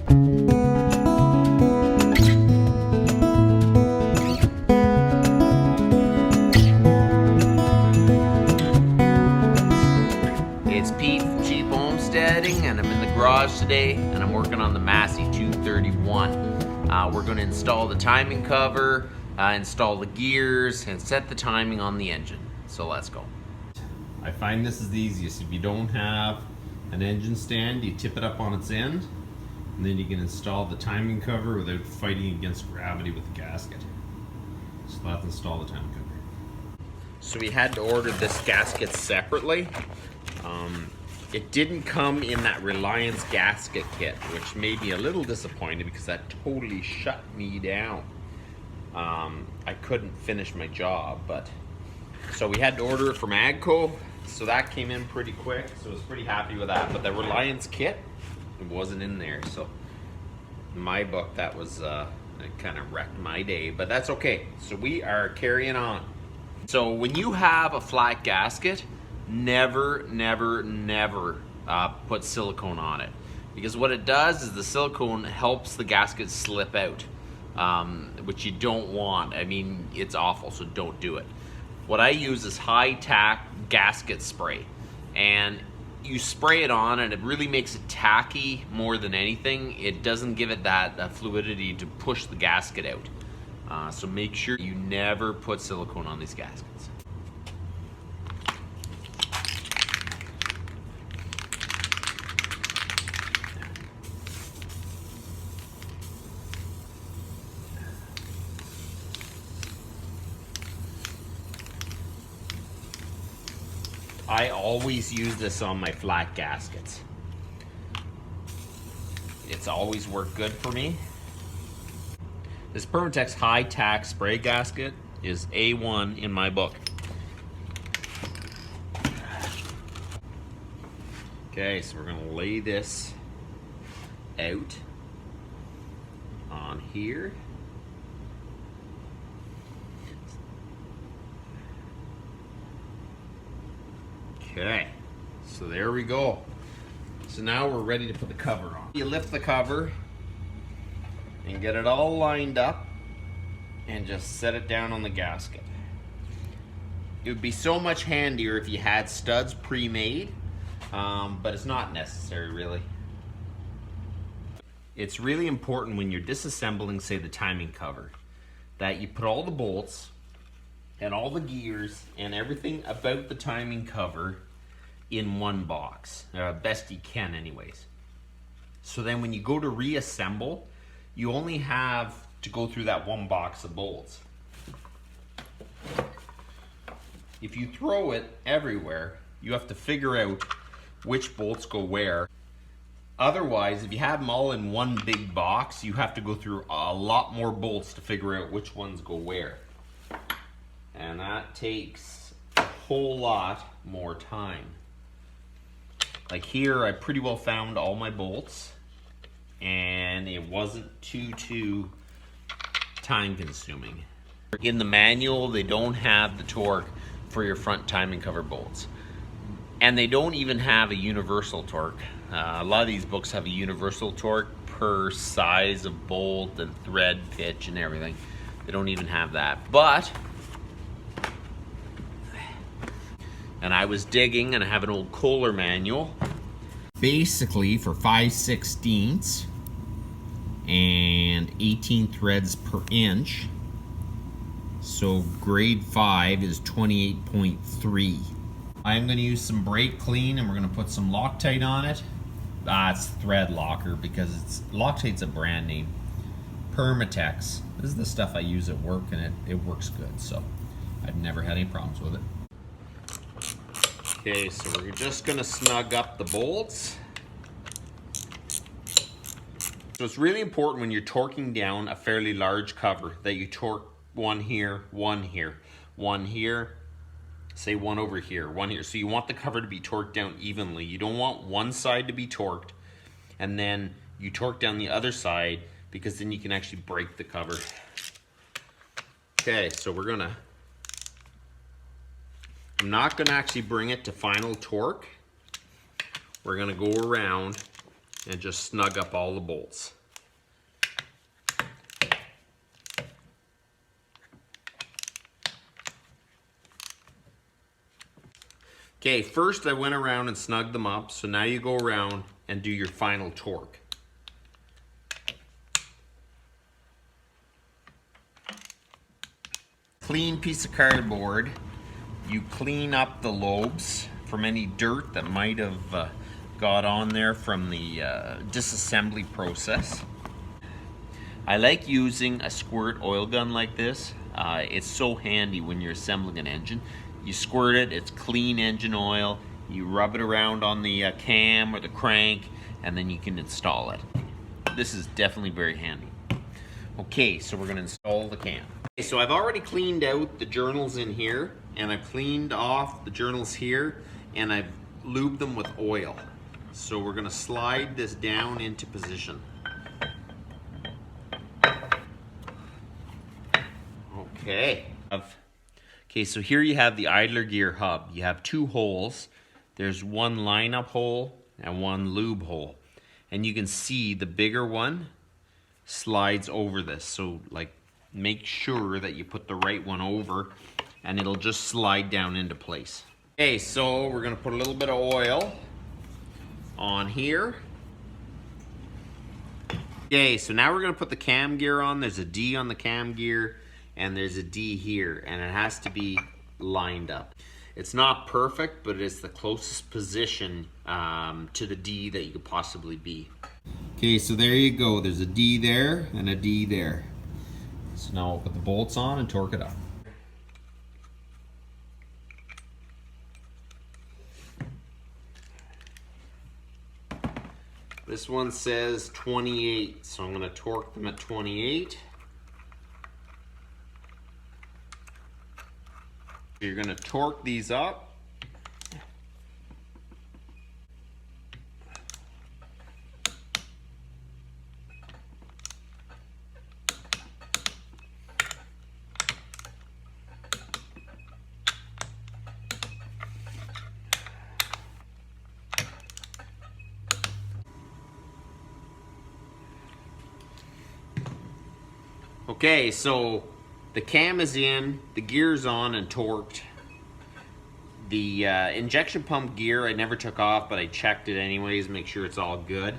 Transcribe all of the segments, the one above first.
It's Pete from Cheap Homesteading, and I'm in the garage today, and I'm working on the Massey 231. We're going to install the timing cover, install the gears, and set the timing on the engine. So let's go. I find this is the easiest. If you don't have an engine stand, you tip it up on its end, and then you can install the timing cover without fighting against gravity with the gasket. So let's install the timing cover. So we had to order this gasket separately. It didn't come in that Reliance gasket kit, which made me a little disappointed because that totally shut me down. I couldn't finish my job, but so we had to order it from Agco, so that came in pretty quick, so I was pretty happy with that. But the Reliance kit, it wasn't in there, so in my book that was it kind of wrecked my day, but that's okay. So we are carrying on. So when you have a flat gasket, never put silicone on it, because what it does is the silicone helps the gasket slip out, which you don't want. I mean, it's awful, so don't do it. What I use is high-tack gasket spray, and you spray it on and it really makes it tacky more than anything. It doesn't give it that fluidity to push the gasket out. So make sure you never put silicone on these gaskets. I always use this on my flat gaskets. It's always worked good for me. This Permatex high-tack spray gasket is A1 in my book. Okay, so we're gonna lay this out on here. Okay, so there we go. So now we're ready to put the cover on. You lift the cover and get it all lined up and just set it down on the gasket. It would be so much handier if you had studs pre-made, but it's not necessary really. It's really important when you're disassembling, say, the timing cover, that you put all the bolts and all the gears and everything about the timing cover in one box, best you can anyways. So then when you go to reassemble, you only have to go through that one box of bolts. If you throw it everywhere, you have to figure out which bolts go where. Otherwise, if you have them all in one big box, you have to go through a lot more bolts to figure out which ones go where. And that takes a whole lot more time. Like here, I pretty well found all my bolts, and it wasn't too time consuming. In the manual, they don't have the torque for your front timing cover bolts. And they don't even have a universal torque. A lot of these books have a universal torque per size of bolt and thread pitch and everything. They don't even have that. But, and I was digging, and I have an old Kohler manual. Basically for 5/16 and 18 threads per inch. So grade 5 is 28.3. I'm going to use some brake clean, and we're going to put some Loctite on it. It's thread locker, because Loctite's a brand name. Permatex. This is the stuff I use at work, and it works good, so I've never had any problems with it. Okay, so we're just going to snug up the bolts. So it's really important when you're torquing down a fairly large cover that you torque one here, one here, one here, say one over here, one here. So you want the cover to be torqued down evenly. You don't want one side to be torqued and then you torque down the other side, because then you can actually break the cover. Okay, so I'm not gonna actually bring it to final torque. We're gonna go around and just snug up all the bolts. Okay, first I went around and snugged them up, so now you go around and do your final torque. Clean piece of cardboard. You clean up the lobes from any dirt that might have got on there from the disassembly process. I like using a squirt oil gun like this. It's so handy when you're assembling an engine. You squirt it, it's clean engine oil, you rub it around on the cam or the crank, and then you can install it. This is definitely very handy. Okay, so we're going to install the cam. Okay, so I've already cleaned out the journals in here, and I've cleaned off the journals here, and I've lubed them with oil. So we're going to slide this down into position. Okay. Okay, so here you have the idler gear hub. You have two holes. There's one lineup hole and one lube hole. And you can see the bigger one slides over this. So like make sure that you put the right one over and it'll just slide down into place. Okay, so we're gonna put a little bit of oil on here. Okay, so now we're gonna put the cam gear on. There's a D on the cam gear and there's a D here, and it has to be lined up. It's not perfect, but it's the closest position to the D that you could possibly be. Okay, so there you go. There's a D there and a D there. So now we'll put the bolts on and torque it up. This one says 28, so I'm gonna torque them at 28. You're going to torque these up. Okay, so the cam is in, the gear's on and torqued. The injection pump gear I never took off, but I checked it anyways, make sure it's all good.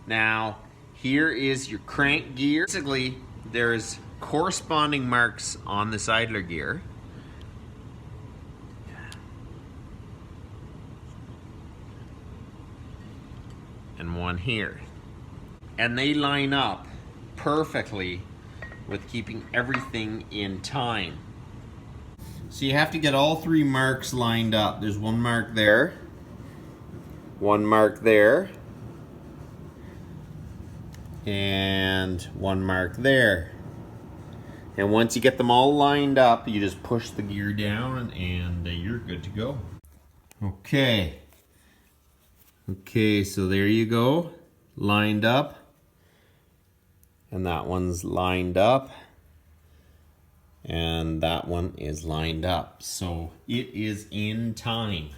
Now, here is your crank gear. Basically, there's corresponding marks on this idler gear. And one here. And they line up perfectly with keeping everything in time. So you have to get all three marks lined up. There's one mark there, one mark there, and one mark there. And once you get them all lined up, you just push the gear down and you're good to go. Okay. Okay, so there you go, lined up. And that one's lined up. And that one is lined up. So it is in time.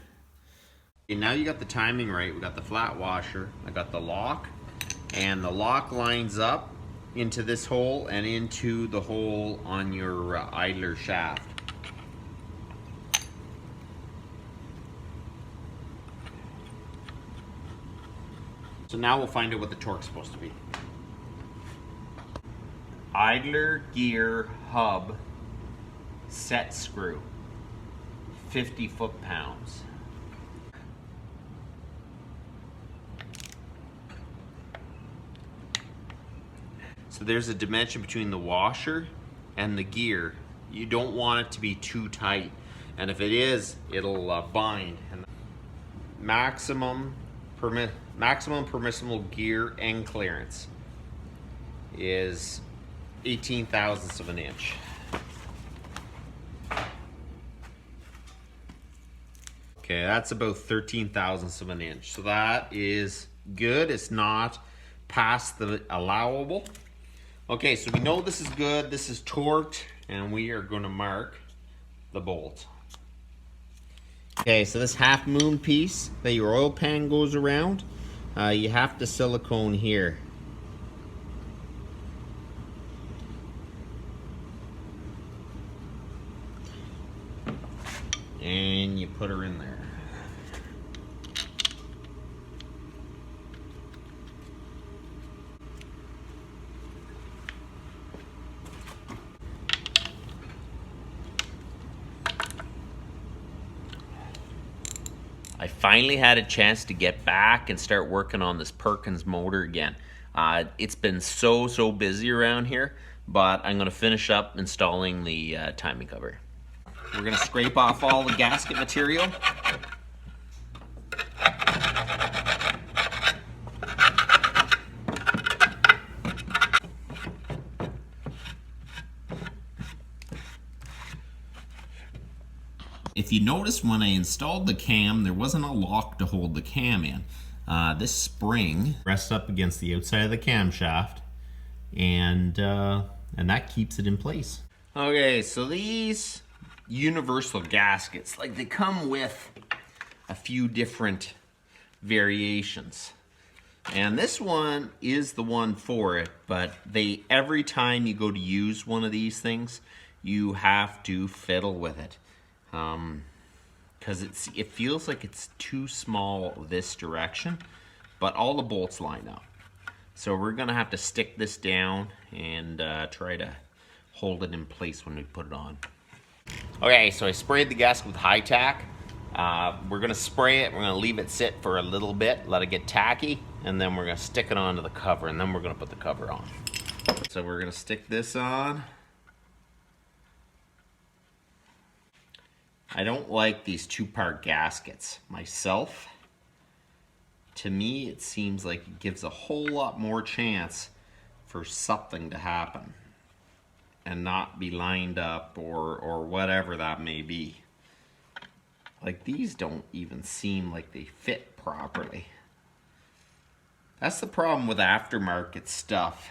Okay, now you got the timing right. We got the flat washer. I got the lock. And the lock lines up into this hole and into the hole on your idler shaft. So now we'll find out what the torque's supposed to be. Idler gear hub set screw, 50 foot-pounds. So there's a dimension between the washer and the gear. You don't want it to be too tight, and if it is, it'll bind. And maximum permissible gear end clearance is 18 thousandths of an inch. Okay, that's about 13 thousandths of an inch. So that is good. It's not past the allowable. Okay, so we know this is good. This is torqued, and we are going to mark the bolt. Okay, so this half moon piece that your oil pan goes around, you have to silicone here. And you put her in there. I finally had a chance to get back and start working on this Perkins motor again. It's been so busy around here, but I'm going to finish up installing the timing cover. We're going to scrape off all the gasket material. If you notice, when I installed the cam, there wasn't a lock to hold the cam in. This spring rests up against the outside of the camshaft, and that keeps it in place. Okay, so these universal gaskets, like, they come with a few different variations. And this one is the one for it, but every time you go to use one of these things, you have to fiddle with it. Because it feels like it's too small this direction, but all the bolts line up. So we're gonna have to stick this down and try to hold it in place when we put it on. Okay, so I sprayed the gasket with high tack. We're gonna spray it, we're gonna leave it sit for a little bit, let it get tacky, and then we're gonna stick it onto the cover, and then we're gonna put the cover on. So we're gonna stick this on. I don't like these two-part gaskets myself. To me, it seems like it gives a whole lot more chance for something to happen and not be lined up or whatever that may be. Like, these don't even seem like they fit properly. That's the problem with aftermarket stuff.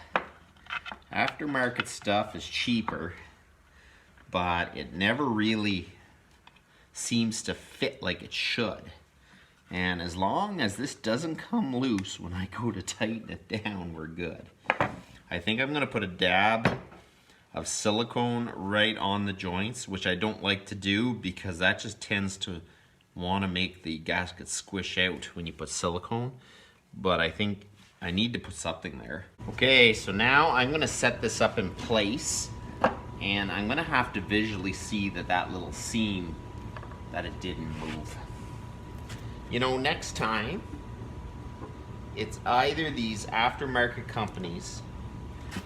Aftermarket stuff is cheaper, but it never really seems to fit like it should. And as long as this doesn't come loose when I go to tighten it down, we're good. I think I'm gonna put a dab of silicone right on the joints, which I don't like to do because that just tends to want to make the gasket squish out when you put silicone. But I think I need to put something there. Okay, so now I'm gonna set this up in place, and I'm gonna have to visually see that little seam, that it didn't move. You know, next time, it's either these aftermarket companies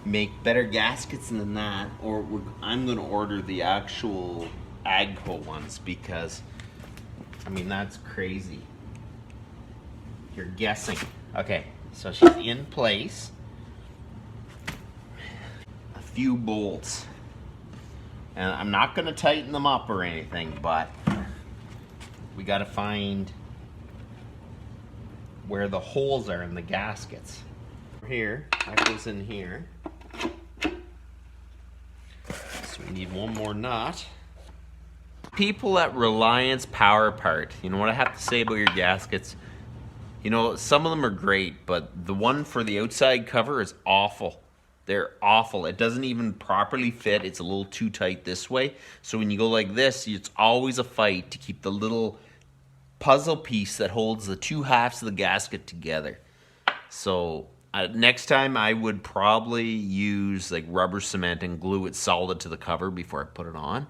make better gaskets than that, or I'm gonna order the actual AGCO ones, because, I mean, that's crazy. You're guessing. Okay, so she's in place. A few bolts. And I'm not gonna tighten them up or anything, but we gotta find where the holes are in the gaskets. Here, that goes in here. So we need one more nut. People at Reliance Power Part, you know what I have to say about your gaskets? You know, some of them are great, but the one for the outside cover is awful. They're awful. It doesn't even properly fit. It's a little too tight this way. So when you go like this, it's always a fight to keep the little puzzle piece that holds the two halves of the gasket together. So next time I would probably use like rubber cement and glue it solid to the cover before I put it on.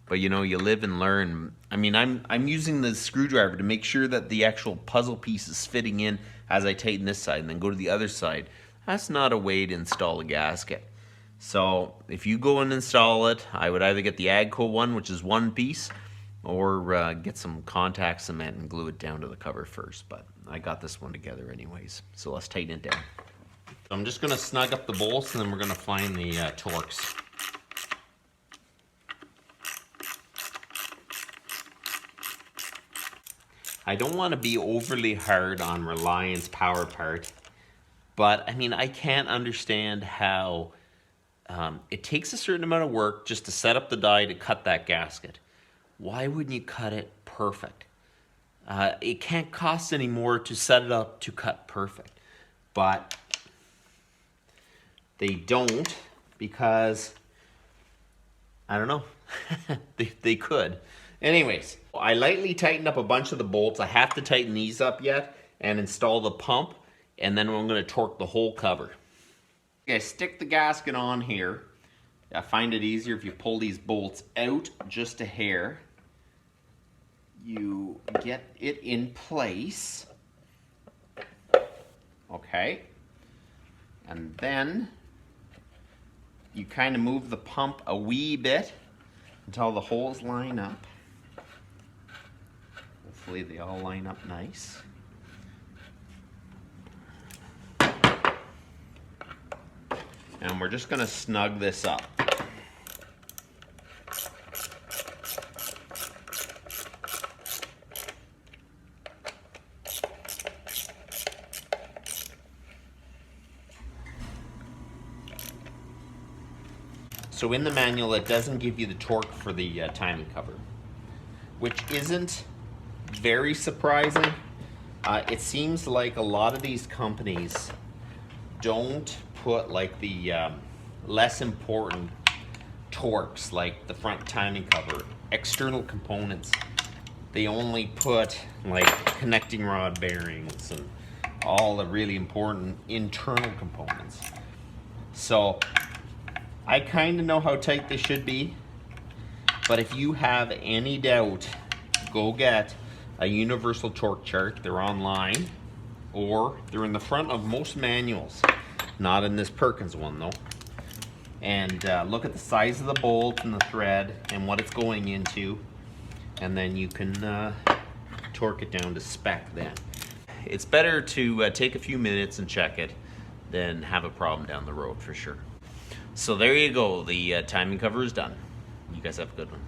But you know, you live and learn. I mean, I'm using the screwdriver to make sure that the actual puzzle piece is fitting in as I tighten this side and then go to the other side. That's not a way to install a gasket. So if you go and install it, I would either get the AGCO one, which is one piece, or get some contact cement and glue it down to the cover first. But I got this one together anyways, so let's tighten it down. So I'm just gonna snug up the bolts, and then we're gonna find the Torx. I don't want to be overly hard on Reliance Power Part, but I mean, I can't understand how it takes a certain amount of work just to set up the die to cut that gasket. Why wouldn't you cut it perfect? It can't cost any more to set it up to cut perfect, but they don't, because I don't know. they could. Anyways, I lightly tightened up a bunch of the bolts. I have to tighten these up yet and install the pump, and then I'm going to torque the whole cover. Okay, stick the gasket on here. I find it easier if you pull these bolts out just a hair. you get it in place, okay, and then you kind of move the pump a wee bit until the holes line up. Hopefully they all line up nice. And we're just going to snug this up. So in the manual, it doesn't give you the torque for the timing cover, which isn't very surprising. It seems like a lot of these companies don't put like the less important torques, like the front timing cover, external components. They only put like connecting rod bearings and all the really important internal components. So I kind of know how tight they should be, but if you have any doubt, go get a universal torque chart. They're online, or they're in the front of most manuals, not in this Perkins one though. And look at the size of the bolt and the thread and what it's going into, and then you can torque it down to spec then. It's better to take a few minutes and check it than have a problem down the road for sure. So there you go, the timing cover is done. You guys have a good one.